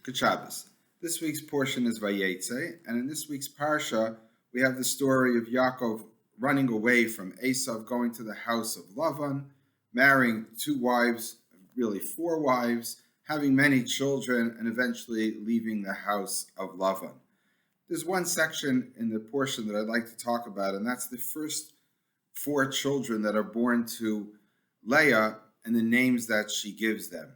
Good Shabbos. This week's portion is Vayetze, and in this week's parsha, we have the story of Yaakov running away from Esav, going to the house of Lavan, marrying two wives, really four wives, having many children, and eventually leaving the house of Lavan. There's one section in the portion that I'd like to talk about, and that's the first four children that are born to Leah and the names that she gives them.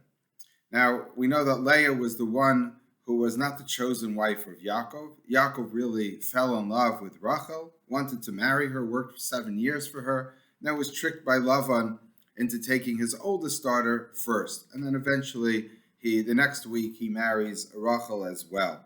Now, we know that Leah was the one who was not the chosen wife of Yaakov. Yaakov really fell in love with Rachel, wanted to marry her, worked for 7 years for her, and then was tricked by Lavan into taking his oldest daughter first. And then eventually, the next week, he marries Rachel as well.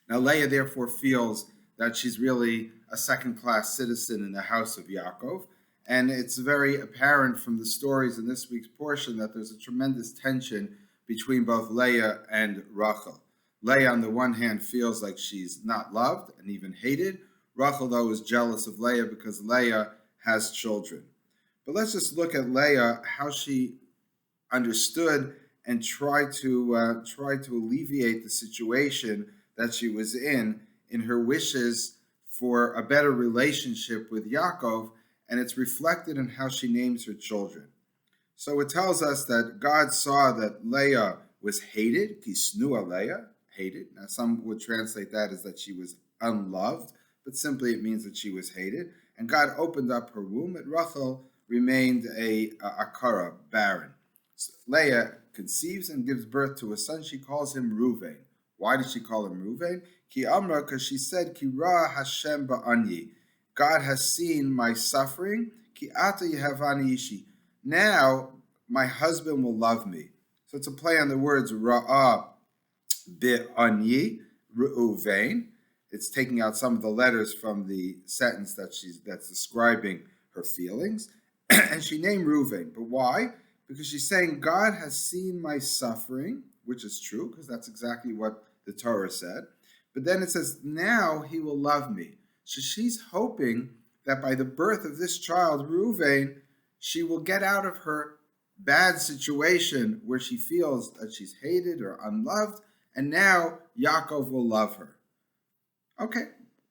Now, Leah therefore feels that she's really a second-class citizen in the house of Yaakov, and it's very apparent from the stories in this week's portion that there's a tremendous tension between both Leah and Rachel. Leah, on the one hand, feels like she's not loved and even hated. Rachel, though, is jealous of Leah because Leah has children. But let's just look at Leah, how she understood and tried to alleviate the situation that she was in her wishes for a better relationship with Yaakov, and it's reflected in how she names her children. So it tells us that God saw that Leah was hated, kisnua Leah, hated. Now some would translate that as that she was unloved, but simply it means that she was hated. And God opened up her womb, and Rachel remained a akara, barren. So Leah conceives and gives birth to a son. She calls him Ruvain. Why did she call him Ruvain? Ki amra, because she said, Ki ra Hashem ba'anyi. God has seen my suffering. Ki ata yehavani ishi. Now my husband will love me. So it's a play on the words ra'ah bi'anyi, Ruvain. It's taking out some of the letters from the sentence that's describing her feelings. And she named Ruvain. But why? Because she's saying God has seen my suffering, which is true, because that's exactly what the Torah said. But then it says, now he will love me. So she's hoping that by the birth of this child, Reuven, she will get out of her bad situation where she feels that she's hated or unloved, and now Yaakov will love her. Okay,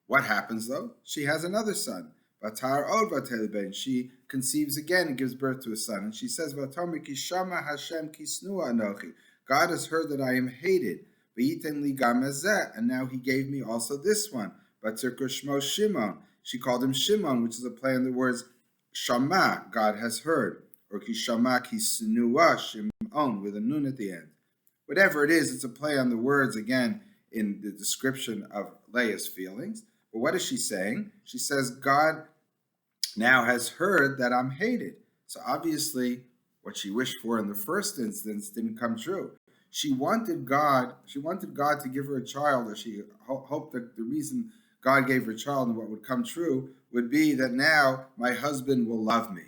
what happens though? She has another son. Vatar od vatel ben. She conceives again and gives birth to a son, and she says, "Vatar ki shama Hashem kisnua anochi." God has heard that I am hated. V'yiten li gam hazeh, and now He gave me also this one. Vatzirko shmo Shimon. She called him Shimon, which is a play on the words shama, God has heard, or ki shama kisnua Shimon with a nun at the end. Whatever it is, it's a play on the words again in the description of Leah's feelings. But what is she saying? She says, God now has heard that I'm hated. So obviously, what she wished for in the first instance didn't come true. She wanted God to give her a child, or she hoped that the reason God gave her a child and what would come true would be that now my husband will love me.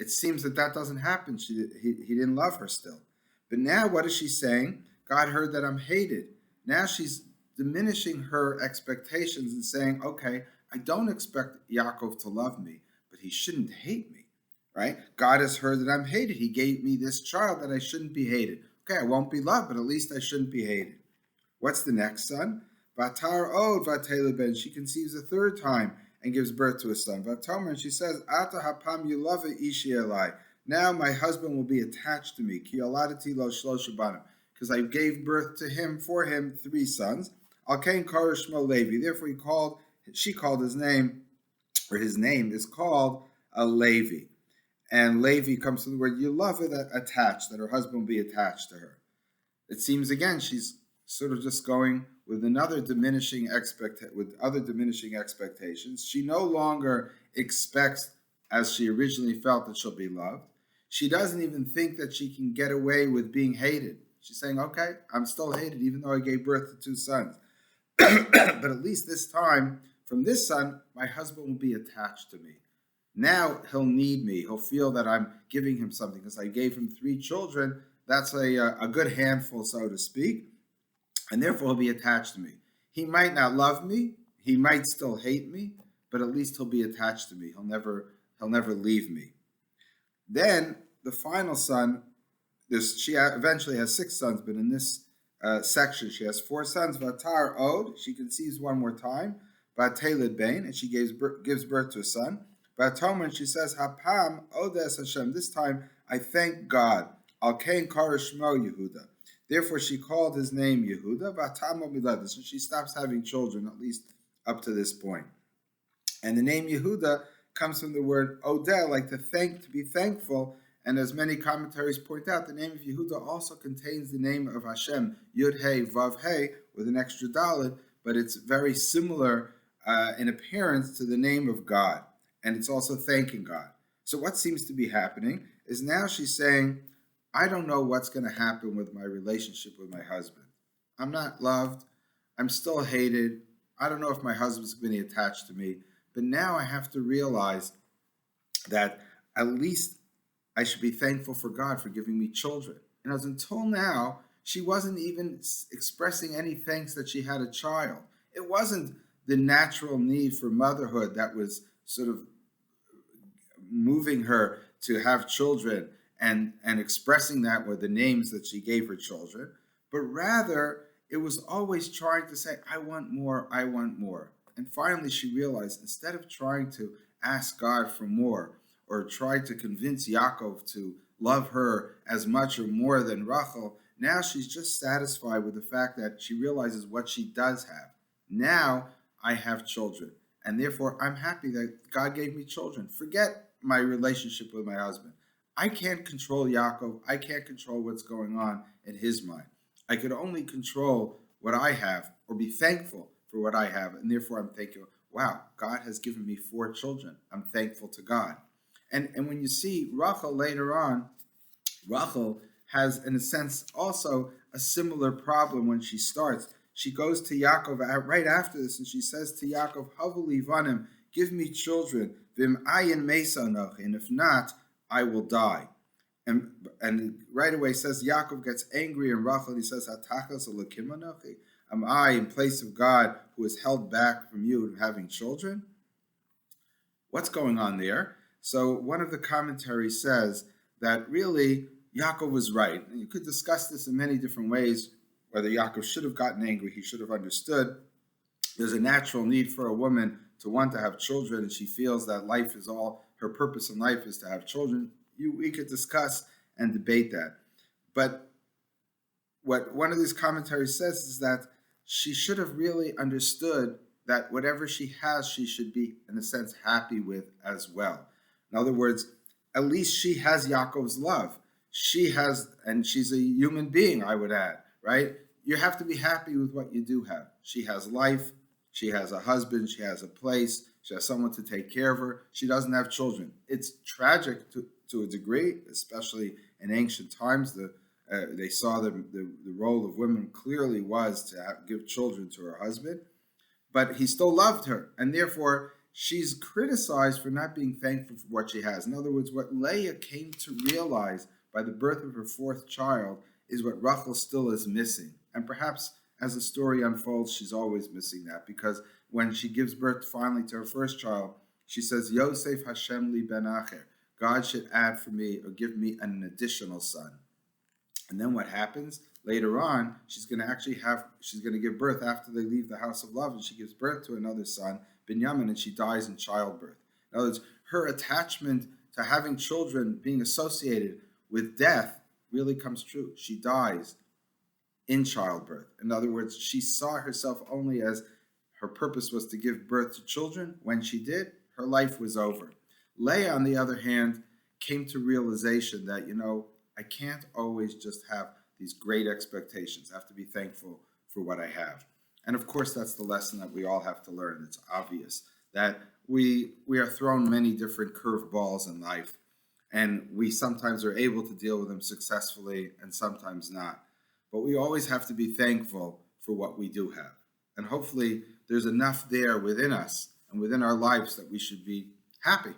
It seems that doesn't happen. He didn't love her still. But now what is she saying? God heard that I'm hated. Now she's diminishing her expectations and saying, okay, I don't expect Yaakov to love me, but he shouldn't hate me, right? God has heard that I'm hated. He gave me this child that I shouldn't be hated. Okay, I won't be loved, but at least I shouldn't be hated. What's the next son? Vatar od vatela ben. She conceives a third time and gives birth to a son. Vatomer, and she says, Ata hapam yulava ishi elai. Now my husband will be attached to me. Ki aladati lo shlosha banim. Because I gave birth to him, for him, 3 sons. Alkain karish shmo Levi. Therefore she called his name, or his name is called a Levi. And Levi comes from the word Yulava, that attached, that her husband will be attached to her. It seems again she's sort of just going with other diminishing expectations. She no longer expects, as she originally felt, that she'll be loved. She doesn't even think that she can get away with being hated. She's saying, okay, I'm still hated even though I gave birth to 2 sons. But at least this time, from this son, my husband will be attached to me. Now he'll need me. He'll feel that I'm giving him something because I gave him 3 children. That's a good handful, so to speak. And therefore he'll be attached to me. He might not love me. He might still hate me, but at least he'll be attached to me. He'll never leave me. Then the final son, she eventually has 6 sons, but in this section. She has four sons. Vatar Od, she conceives one more time. Vatelid Bain, and she gives birth to a son. Vatomer, she says, Hapam Odes Hashem. This time I thank God. Al Kain Karishmo Yehuda. Therefore she called his name Yehuda. Vatamo Miledes. So she stops having children, at least up to this point. And the name Yehuda comes from the word Odeh, like to be thankful. And as many commentaries point out, the name of Yehuda also contains the name of Hashem, Yud Hey Vav Hey, with an extra Dalet, but it's very similar in appearance to the name of God. And it's also thanking God. So what seems to be happening is now she's saying, I don't know what's going to happen with my relationship with my husband. I'm not loved. I'm still hated. I don't know if my husband's going to be attached to me. But now I have to realize that at least I should be thankful for God for giving me children. And as until now, she wasn't even expressing any thanks that she had a child. It wasn't the natural need for motherhood that was sort of moving her to have children and expressing that with the names that she gave her children, but rather it was always trying to say, I want more, I want more. And finally she realized, instead of trying to ask God for more or try to convince Yaakov to love her as much or more than Rachel, now she's just satisfied with the fact that she realizes what she does have. Now I have children, and therefore I'm happy that God gave me children. Forget my relationship with my husband. I can't control Yaakov. I can't control what's going on in his mind. I could only control what I have or be thankful for what I have. And therefore I'm thinking, wow, God has given me 4 children. I'm thankful to God. And when you see Rachel later on, Rachel has, in a sense, also a similar problem when she starts. She goes to Yaakov right after this, and she says to Yaakov, Havuli vanim, give me children, vim ayin mesa anochi, and if not, I will die. And right away says Yaakov gets angry, and Rachel, he says, Hatachas elokim anochi, am I in place of God who is held back from you having children? What's going on there? So one of the commentaries says that really Yaakov was right. And you could discuss this in many different ways, whether Yaakov should have gotten angry, he should have understood. There's a natural need for a woman to want to have children, and she feels that life is all, her purpose in life is to have children. We could discuss and debate that. But what one of these commentaries says is that she should have really understood that whatever she has, she should be, in a sense, happy with as well. In other words, at least she has Yaakov's love. She has, and she's a human being, I would add, right? You have to be happy with what you do have. She has life. She has a husband. She has a place. She has someone to take care of her. She doesn't have children. It's tragic to a degree, especially in ancient times. They saw the role of women clearly was to give children to her husband. But he still loved her, and therefore she's criticized for not being thankful for what she has. In other words, what Leah came to realize by the birth of her 4th child is what Rachel still is missing. And perhaps as the story unfolds, she's always missing that, because when she gives birth finally to her 1st child, she says, Yosef Hashem li ben acher, God should add for me or give me an additional son. And then what happens? Later on, she's going to give birth after they leave the house of love, and she gives birth to another son, Binyamin, and she dies in childbirth. In other words, her attachment to having children being associated with death really comes true. She dies in childbirth. In other words, she saw herself only as her purpose was to give birth to children. When she did, her life was over. Leah, on the other hand, came to realization that, I can't always just have these great expectations. I have to be thankful for what I have. And of course, that's the lesson that we all have to learn. It's obvious that we are thrown many different curveballs in life, and we sometimes are able to deal with them successfully and sometimes not. But we always have to be thankful for what we do have. And hopefully there's enough there within us and within our lives that we should be happy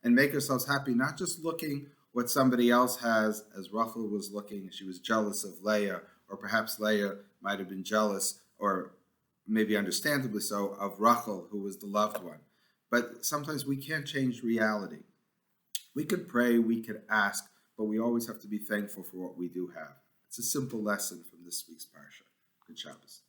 and make ourselves happy, not just looking what somebody else has, as Rachel was looking. She was jealous of Leah, or perhaps Leah might have been jealous, or maybe understandably so, of Rachel, who was the loved one. But sometimes we can't change reality. We could pray, we could ask, but we always have to be thankful for what we do have. It's a simple lesson from this week's parsha. Good Shabbos.